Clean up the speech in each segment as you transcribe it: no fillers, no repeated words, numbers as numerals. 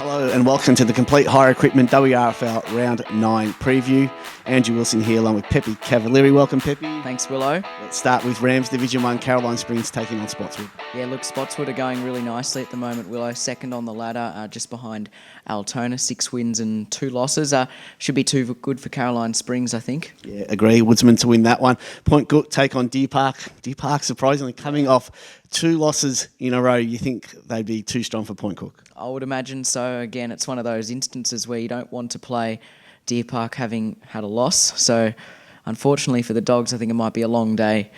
Hello and welcome to the Complete Hire Equipment WRFL Round 9 preview. Andrew Wilson here along with Pepe Cavalieri. Welcome, Pepe. Thanks, Willow. Let's start with Rams Division 1, Caroline Springs taking on Spotswood. Yeah, look, Spotswood are going really nicely at the moment, Willow. Second on the ladder, just behind Altona. 6 wins and 2 losses. Should be too good for Caroline Springs, I think. Yeah, agree. Woodsman to win that one. Point Cook take on Deer Park. Deer Park surprisingly coming off 2 losses in a row. You think they'd be too strong for Point Cook? I would imagine so. Again, it's one of those instances where you don't want to play Deer Park having had a loss. So, unfortunately for the Dogs, I think it might be a long day.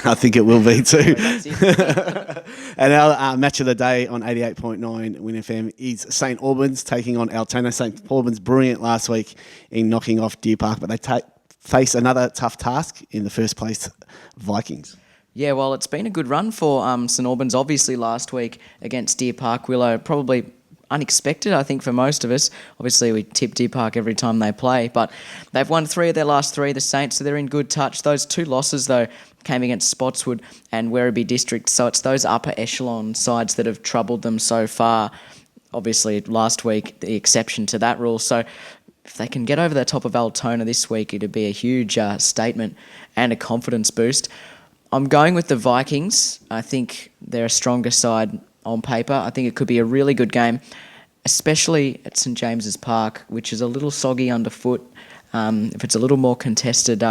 I think it will be too. That's it. And our match of the day on 88.9 Win FM is St Albans taking on Altona. St Albans brilliant last week in knocking off Deer Park, but they face another tough task in the first place Vikings. Yeah, well, it's been a good run for St Albans, obviously, last week against Deer Park. Willow, probably unexpected, I think, for most of us. Obviously, we tip Deer Park every time they play, but they've won 3 of their last 3, the Saints, so they're in good touch. Those 2 losses, though, came against Spotswood and Werribee District, so it's those upper echelon sides that have troubled them so far. Obviously, last week, the exception to that rule, so if they can get over the top of Altona this week, it'd be a huge statement and a confidence boost. I'm going with the Vikings. I think they're a stronger side on paper. I think it could be a really good game, especially at St James's Park, which is a little soggy underfoot. If it's a little more contested,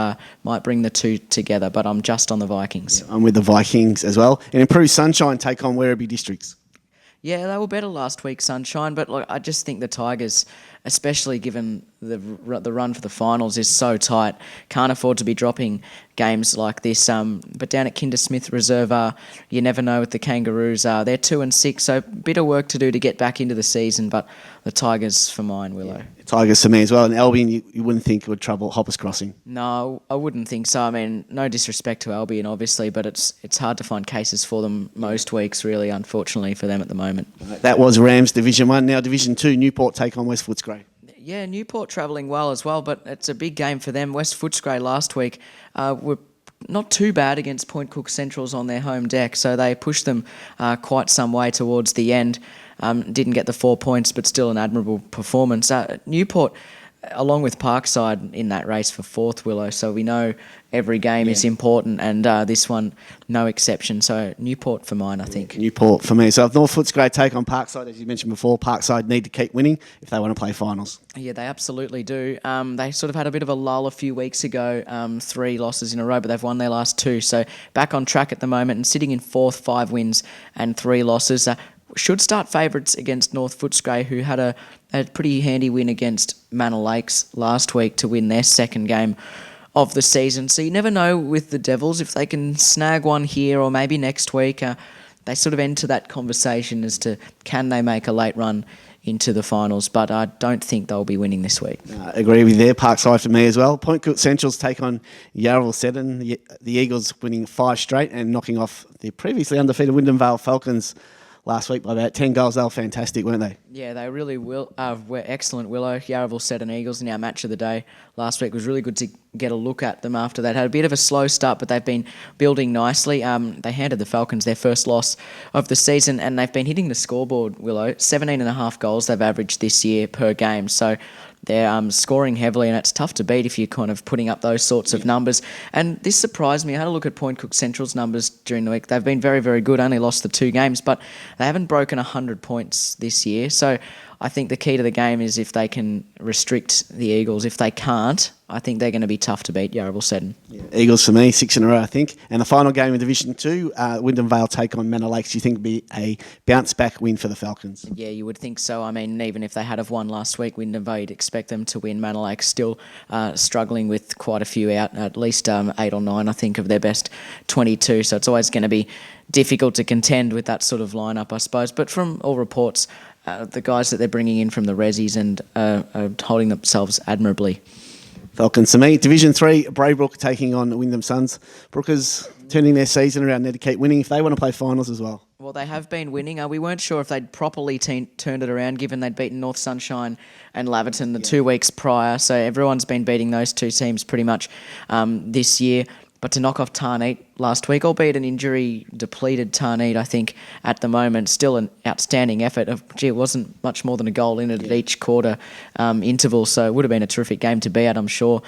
might bring the 2 together, but I'm just on the Vikings. Yeah, I'm with the Vikings as well. And improved Sunshine take on Werribee Districts. Yeah, they were better last week, Sunshine, but look, I just think the Tigers, especially given the run for the finals, is so tight. Can't afford to be dropping games like this. But down at Kinder Smith Reserve, you never know with the Kangaroos. They're 2 and 6, so bit of work to do to get back into the season. But the Tigers for mine, Willow. Yeah, Tigers for me as well. And Albion, you wouldn't think would trouble Hoppers Crossing. No, I wouldn't think so. I mean, no disrespect to Albion, obviously, but it's hard to find cases for them most weeks, really, unfortunately, for them at the moment. That was Rams Division 1. Now Division 2, Newport take on West Footscray. Yeah, Newport travelling well as well, but it's a big game for them. West Footscray last week were not too bad against Point Cook Centrals on their home deck, so they pushed them quite some way towards the end. Didn't get the 4 points, but still an admirable performance. Newport, along with Parkside, in that race for 4th, Willow, so we know every game is important, and this one, no exception. So Newport for mine, I think. Newport for me. So if North Footscray take on Parkside, as you mentioned before, Parkside need to keep winning if they want to play finals. Yeah, they absolutely do. They sort of had a bit of a lull a few weeks ago, 3 losses in a row, but they've won their last 2. So back on track at the moment and sitting in 4th, 5 wins and 3 losses. Should start favourites against North Footscray, who had a pretty handy win against Manor Lakes last week to win their 2nd game of the season. So you never know with the Devils if they can snag one here or maybe next week. They sort of enter that conversation as to can they make a late run into the finals, but I don't think they'll be winning this week. Agree with their Parkside for me as well. Point Cook Centrals take on Yarraville Seddon. The Eagles winning 5 straight and knocking off the previously undefeated Wyndham Vale Falcons last week by about 10 goals. They were fantastic, weren't they? Yeah, they really were excellent, Willow. Yarraville Seddon Eagles in our match of the day last week. It was really good to get a look at them after that. Had a bit of a slow start, but they've been building nicely. They handed the Falcons their first loss of the season, and they've been hitting the scoreboard, Willow. 17.5 goals they've averaged this year per game. So they're scoring heavily, and it's tough to beat if you're kind of putting up those sorts of numbers. And this surprised me. I had a look at Point Cook Central's numbers during the week. They've been very, very good, only lost the 2 games, but they haven't broken 100 points this year. So I think the key to the game is if they can restrict the Eagles. If they can't, I think they're going to be tough to beat, Yarraville Seddon. Yeah. Eagles for me, 6 in a row, I think. And the final game in Division 2, Wyndham Vale take on Manor Lakes. Do you think would be a bounce-back win for the Falcons? Yeah, you would think so. I mean, even if they had have won last week, Wyndham Vale, you'd expect them to win. Manor Lakes still struggling with quite a few out, at least 8 or 9, I think, of their best 22. So it's always going to be difficult to contend with that sort of lineup, I suppose. But from all reports, the guys that they're bringing in from the Resis and are holding themselves admirably. Falcons to me. Division 3, Braybrook taking on Wyndham Suns. Brookers turning their season around, need to keep winning if they want to play finals as well. Well, they have been winning. We weren't sure if they'd properly turned it around, given they'd beaten North Sunshine and Laverton the 2 weeks prior. So everyone's been beating those 2 teams pretty much this year. But to knock off Tarneet last week, albeit an injury-depleted Tarneet, I think at the moment, still an outstanding effort. It wasn't much more than a goal in it at each quarter interval, so it would have been a terrific game to be at, I'm sure,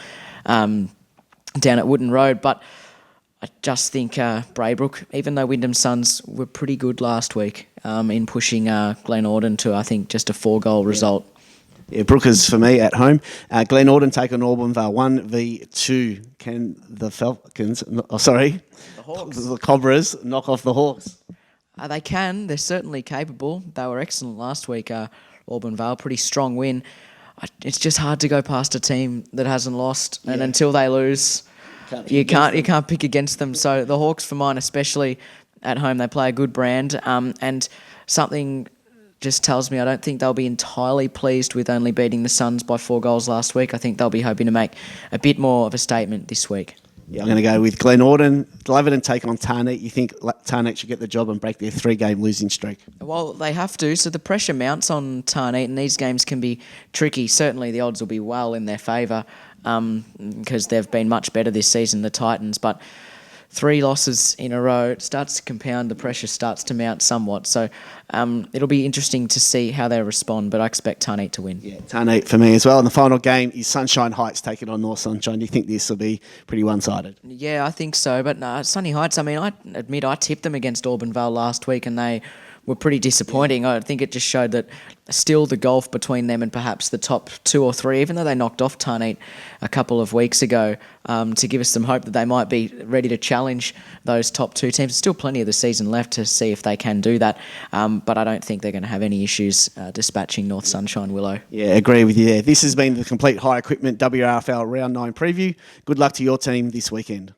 down at Wooden Road. But I just think Braybrook, even though Wyndham Suns were pretty good last week in pushing Glen Orden to, I think, just a 4-goal result. Yeah, Brookers for me at home. Glen Orden take on Auburn-Vale 1v2. Can the Falcons, the Hawks. the Cobras knock off the Hawks? They can. They're certainly capable. They were excellent last week. Auburn-Vale, pretty strong win. It's just hard to go past a team that hasn't lost, and until they lose, you can't pick against them. So the Hawks, for mine, especially at home, they play a good brand, and something just tells me I don't think they'll be entirely pleased with only beating the Suns by 4 goals last week. I think they'll be hoping to make a bit more of a statement this week. Yeah, I'm going to go with Glen Orden. Laverton take on Tarneet. You think Tarneet should get the job and break their 3-game losing streak? Well, they have to. So the pressure mounts on Tarneet, and these games can be tricky. Certainly the odds will be well in their favour because they've been much better this season, the Titans. But 3 losses in a row, it starts to compound. The pressure starts to mount somewhat. So it'll be interesting to see how they respond, but I expect Tarneet to win. Yeah, Tarneet for me as well. And the final game is Sunshine Heights taking on North Sunshine. Do you think this will be pretty one-sided? Yeah, I think so. But no, Sunny Heights, I mean, I admit I tipped them against Auburn-Vale last week and they were pretty disappointing. I think it just showed that still the gulf between them and perhaps the top 2 or 3, even though they knocked off Tarneet a couple of weeks ago, to give us some hope that they might be ready to challenge those top 2 teams. There's still plenty of the season left to see if they can do that, but I don't think they're going to have any issues dispatching North Sunshine Willow. Yeah, agree with you there. This has been the complete High Equipment WRFL Round 9 preview. Good luck to your team this weekend.